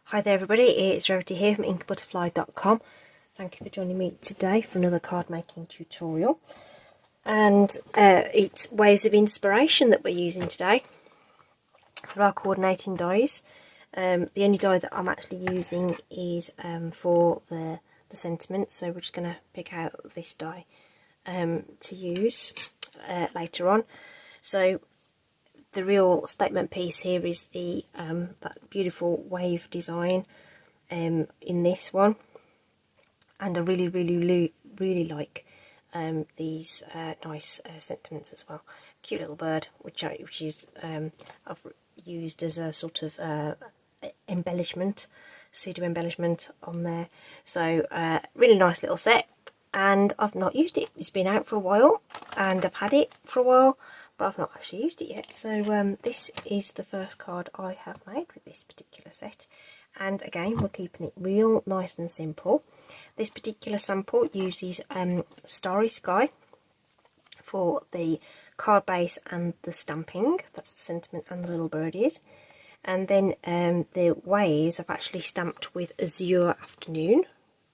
Hi there everybody, it's Rarity here from inkybutterfly.com. Thank you for joining me today for another card making tutorial. And it's waves of inspiration that we're using today for our coordinating dies. The only die that I'm actually using is for the sentiment, so we're just going to pick out this die to use later on. So the real statement piece here is the that beautiful wave design in this one, and I really like these nice sentiments as well. Cute little bird, which is I've used as a sort of embellishment, pseudo embellishment on there. So really nice little set, and I've not used it. It's been out for a while, and I've had it for a while, but I've not actually used it yet. So this is the first card I have made with this particular set, and again we're keeping it real nice and simple. This particular sample uses Starry Sky for the card base and the stamping. That's the sentiment and the little bird is. And then the waves I've actually stamped with Azure Afternoon.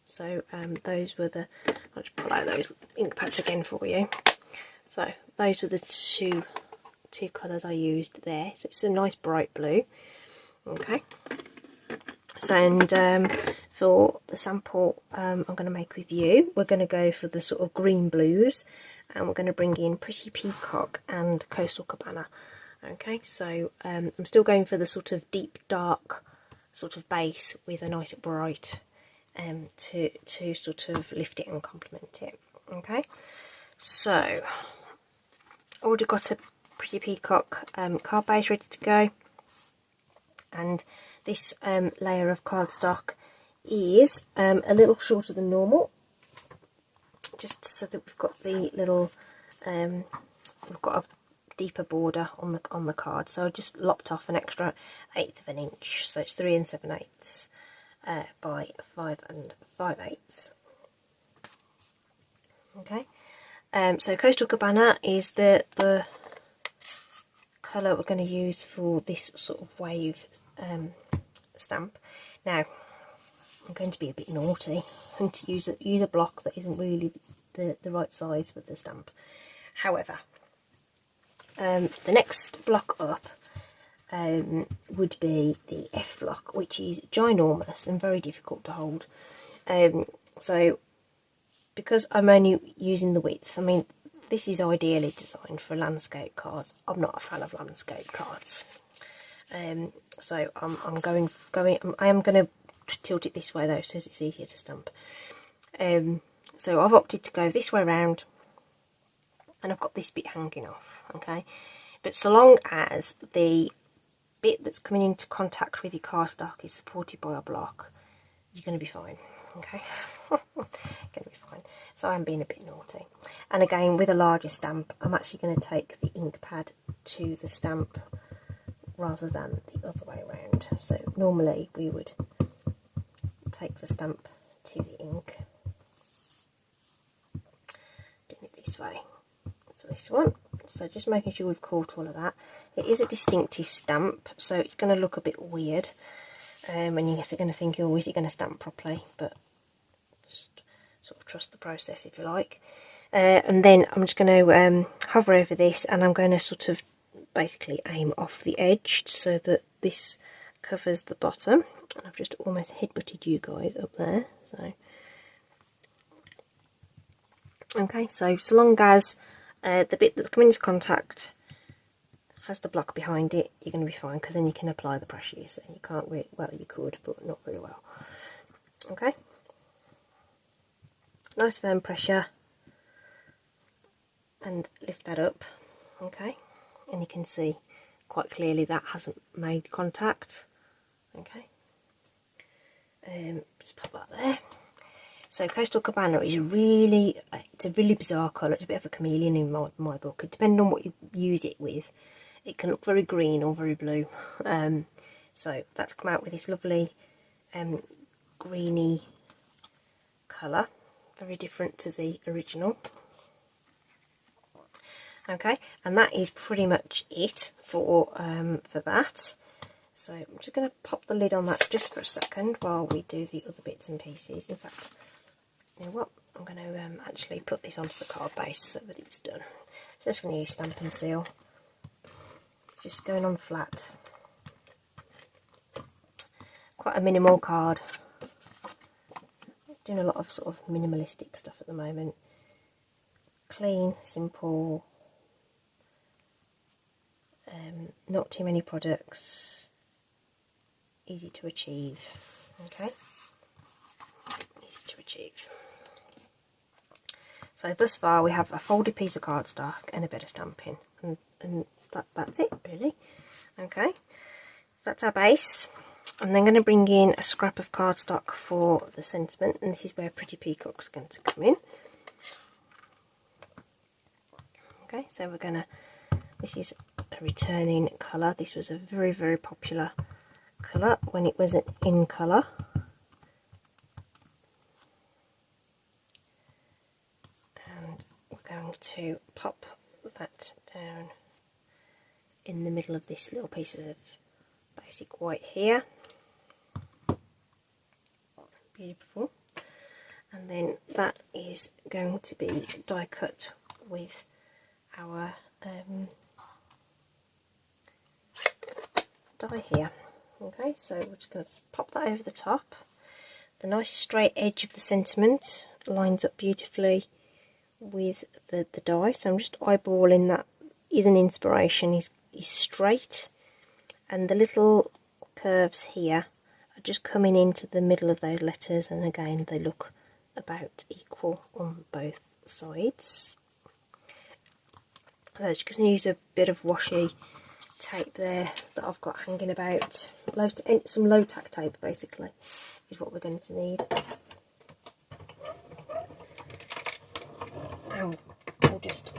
So those were the, I'll just pull out those ink pads again for you. So those were the two colours I used there. So it's a nice bright blue. Okay. So and for the sample I'm going to make with you, we're going to go for the sort of green blues, and we're going to bring in Pretty Peacock and Coastal Cabana. Okay, so I'm still going for the sort of deep dark sort of base with a nice bright to sort of lift it and complement it. Okay, so already got a Pretty Peacock card base ready to go, and this layer of cardstock is a little shorter than normal, just so that we've got the little we've got a deeper border on the card. So I just lopped off an extra 1/8 of an inch, so it's 3 7/8 by 5 5/8. Okay, so Coastal Cabana is the colour we're going to use for this sort of wave stamp. Now I'm going to be a bit naughty and to use a block that isn't really the right size for the stamp. However, the next block up would be the F block, which is ginormous and very difficult to hold. So because I'm only using the width, I mean this is ideally designed for landscape cards. I'm not a fan of landscape cards, so I am going to tilt it this way though, so it's easier to stamp. So I've opted to go this way around, and I've got this bit hanging off. Okay, but so long as the bit that's coming into contact with your cardstock is supported by a block, you're going to be fine. Okay, going to be fine. So I'm being a bit naughty, and again with a larger stamp I'm actually going to take the ink pad to the stamp rather than the other way around. So normally we would take the stamp to the ink, doing it this way for this one. So just making sure we've caught all of that. It is a distinctive stamp, so it's going to look a bit weird, and you're going to think, oh, is it going to stamp properly? But just sort of trust the process if you like. And then I'm just going to hover over this, and I'm going to sort of basically aim off the edge so that this covers the bottom. And I've just almost headbutted you guys up there. So okay, so long as the bit that's coming into contact has the block behind it, you're going to be fine, because then you can apply the pressure. So you can't really, well you could, but not very well. Okay, nice firm pressure, and lift that up. Okay, and you can see quite clearly that hasn't made contact. Okay, just pop that there. So Coastal Cabana is it's a really bizarre colour. It's a bit of a chameleon in my book. Depending on what you use it with, it can look very green or very blue. So that's come out with this lovely greeny colour, very different to the original. Okay, and that is pretty much it for that. So I'm just going to pop the lid on that just for a second while we do the other bits and pieces. In fact, you know what, I'm going to actually put this onto the card base so that it's done. So just going to use Stampin' Seal. It's just going on flat. Quite a minimal card. Doing a lot of sort of minimalistic stuff at the moment. Clean, simple, not too many products, easy to achieve. Okay, easy to achieve. So thus far we have a folded piece of cardstock and a bit of stamping, and that's it really. Okay, that's our base. I'm then going to bring in a scrap of cardstock for the sentiment, and this is where Pretty Peacock's going to come in. Okay, so we're going to, this is a returning colour. This was a very, very popular colour when it was in colour. And we're going to pop that down in the middle of this little piece of basic white here. Beautiful. And then that is going to be die cut with our die here. Okay, so we're just going to pop that over the top. The nice straight edge of the sentiment lines up beautifully with the die, so I'm just eyeballing that. Is an inspiration, is straight, and the little curves here are just coming into the middle of those letters, and again they look about equal on both sides. So I'm just going to use a bit of washi tape there that I've got hanging about. Some low tack tape basically is what we're going to need. And we'll just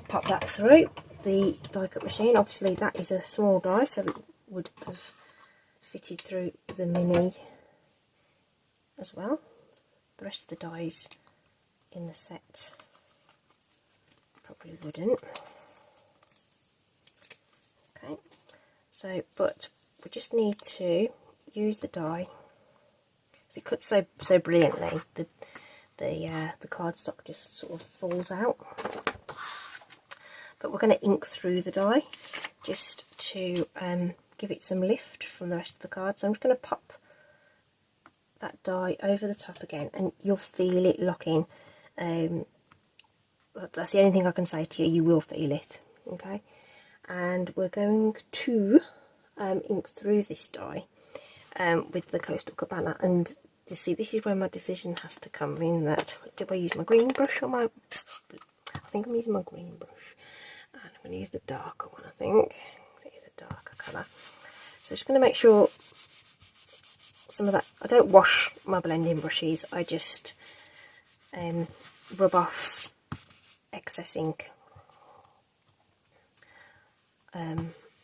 pop that through the die cut machine. Obviously that is a small die, so it would have fitted through the mini as well. The rest of the dies in the set probably wouldn't. Okay, so but we just need to use the die. It cuts so brilliantly. The cardstock just sort of falls out. But we're going to ink through the die just to give it some lift from the rest of the card. So I'm just going to pop that die over the top again, and you'll feel it locking. That's the only thing I can say to you. You will feel it. Okay, and we're going to ink through this die with the Coastal Cabana. And you see, this is where my decision has to come in. That do I use my green brush or my? I think I'm using my green brush. And I'm going to use the darker one, I think. It is a darker colour. So just going to make sure some of that, I don't wash my blending brushes, I just rub off excess ink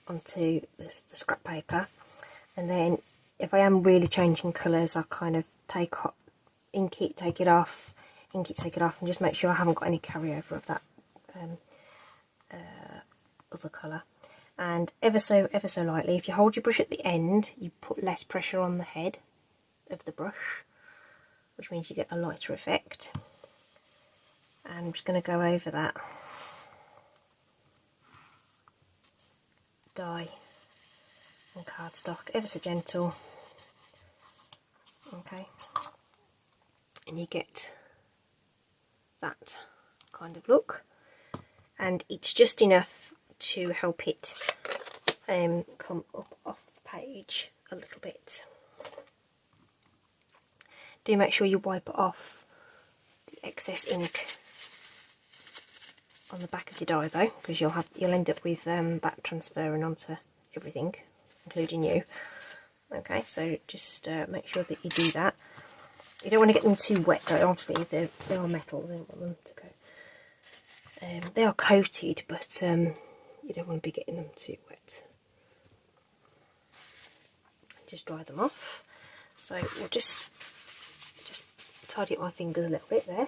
onto the scrap paper. And then if I am really changing colours, I kind of ink it, take it off, and just make sure I haven't got any carryover of that other colour. And ever so lightly, if you hold your brush at the end, you put less pressure on the head of the brush, which means you get a lighter effect. And I'm just going to go over that die and cardstock ever so gentle. Okay, and you get that kind of look, and it's just enough to help it come up off the page a little bit. Do make sure you wipe off the excess ink on the back of your die though, because you'll end up with that transferring onto everything, including you. Okay, so just make sure that you do that. You don't want to get them too wet though. Obviously they are metal, they don't want them to go. They are coated, but you don't want to be getting them too wet. Just dry them off. So we'll just tidy up my fingers a little bit there.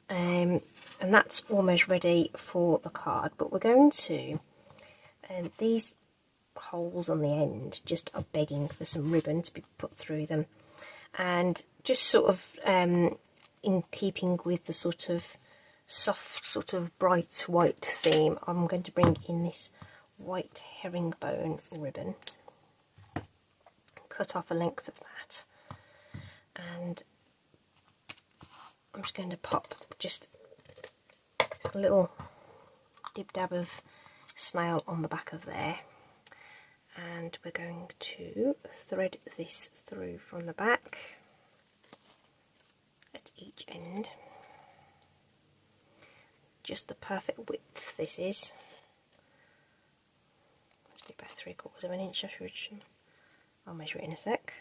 And that's almost ready for the card, but we're going to these holes on the end just are begging for some ribbon to be put through them. And just sort of in keeping with the sort of soft, sort of bright white theme, I'm going to bring in this white herringbone ribbon, cut off a length of that, and I'm just going to pop just a little dib dab of snail on the back of there, and we're going to thread this through from the back at each end. Just the perfect width this is. Must be about 3/4 of an inch. I'll measure it in a sec.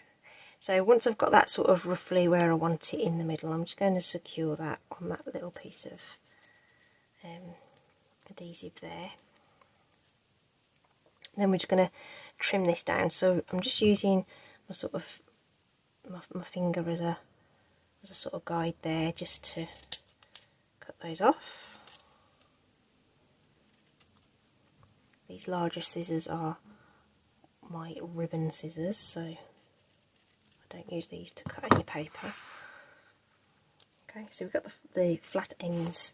So once I've got that sort of roughly where I want it in the middle, I'm just going to secure that on that little piece of adhesive there. Then we're just going to trim this down. So I'm just using my sort of my finger as a sort of guide there, just to cut those off. These larger scissors are my ribbon scissors, so I don't use these to cut any paper. Okay, so we've got the flat ends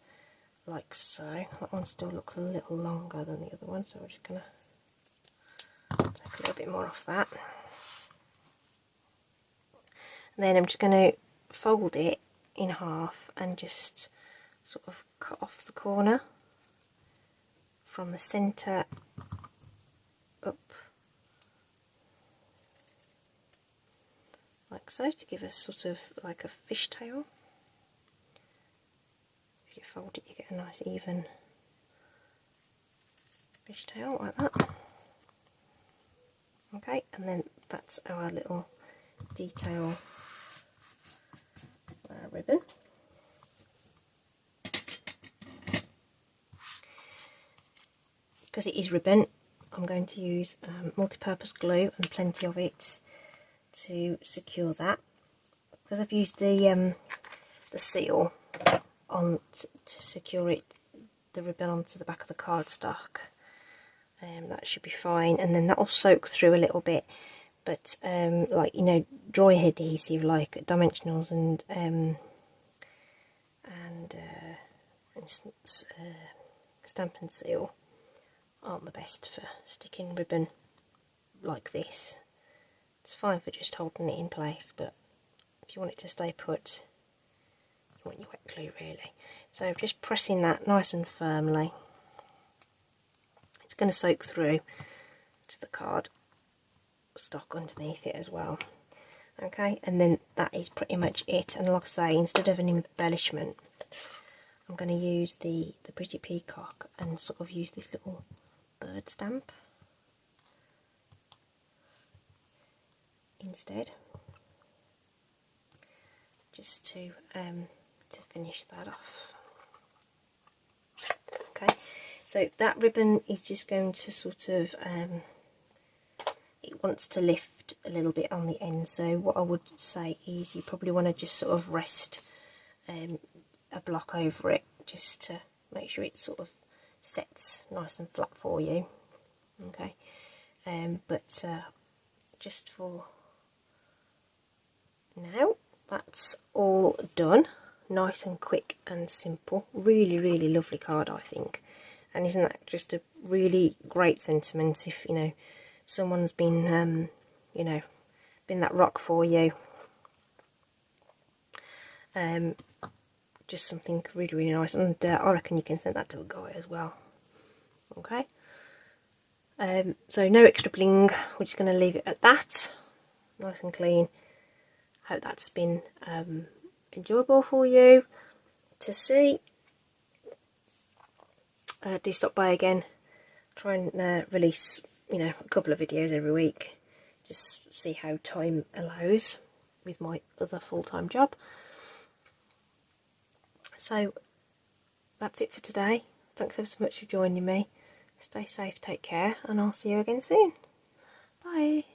like so. That one still looks a little longer than the other one, so we're just going to take a little bit more off that. And then I'm just going to fold it in half and just sort of cut off the corner from the centre up like so, to give us sort of like a fishtail. If you fold it, you get a nice even fishtail like that. Okay, and then that's our little detail ribbon. Because it is ribbon, I'm going to use multi-purpose glue, and plenty of it, to secure that. Because I've used the seal on to secure it, the ribbon onto the back of the cardstock. That should be fine, and then that will soak through a little bit. But like, you know, dry adhesive like dimensionals and instance Stampin' Seal aren't the best for sticking ribbon like this. It's fine for just holding it in place, but if you want it to stay put, you want your wet glue really. So just pressing that nice and firmly. It's going to soak through to the card stock underneath it as well. Okay, and then that is pretty much it. And like I say, instead of an embellishment, I'm going to use the Pretty Peacock and sort of use this little bird stamp instead, just to finish that off. Okay, so that ribbon is just going to sort of it wants to lift a little bit on the end, so what I would say is you probably want to just sort of rest a block over it, just to make sure it sort of sets nice and flat for you. Okay, but just for now, that's all done. Nice and quick and simple. Really, really lovely card, I think. And isn't that just a really great sentiment if, you know, someone's been, you know, been that rock for you. Just something really, really nice. And I reckon you can send that to a guy as well. Okay. So no extra bling. We're just going to leave it at that. Nice and clean. Hope that's been enjoyable for you to see. Do stop by again. Try and release, you know, a couple of videos every week. Just see how time allows with my other full-time job. So that's it for today. Thanks ever so much for joining me. Stay safe, take care, and I'll see you again soon. Bye.